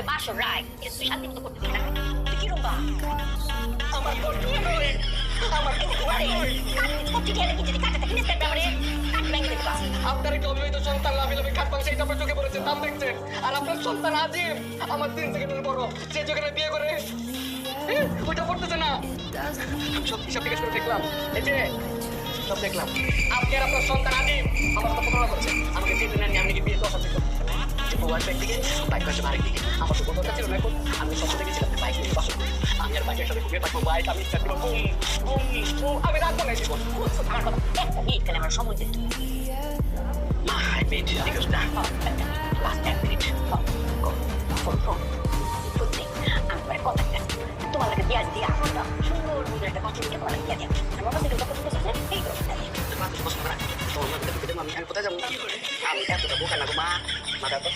বাসর রায় এটা তুই শান্তি মতো করতে দিবি না তুই কি রুম্বা আমার বোন আমার আপনার কি অবিবাহিত সন্তান লাভি লাভি খাট পাংশে এটা আপনার চোখে পড়েছে দাম দেখছেন আর আপনার সন্তান আজিম আমার 3 সেকেন্ডের বড় সে যখন বিয়ে করে ওইটা পড়তেছে না সব হিসাব জিজ্ঞেস করে দেখলাম এই যে সব দেখলাম আপনি আর আপনার সন্তান আজিম আমার কথা প্রমাণ করছে আমাকে চিনতে নেননি আপনি কি বিয়ে দশ আছে মোবাইল ব্যাগ দিকে বাইক পাশে আরেক দিকে আমার তো কথা ছিল না এখন আমি সকালে গেছিলাম বাইক নিয়ে বাসা আমি আর বাইকের সাথে ঘুরে থাকবো বাইক আমি ইচ্ছা করবো বুম বুম বুম আমি রাখবো না জীবন আমার কথা একটা মিনিট খেলে আমার সময় দিন মাই বেবি দিগস না লাস্ট 1 মিনিট সত্যি আমার কথা তোমার লাগে পেঁয়াজ দিয়ে আমরা সুন্দর সুন্দর একটা কথা দিয়ে তোমার দিয়ে দিই আমার কাছে কথা বলতে চাই এই কথা দিয়ে আমি কোথায় যাবো আমি এতটা বোকা না গো মা মা দাদা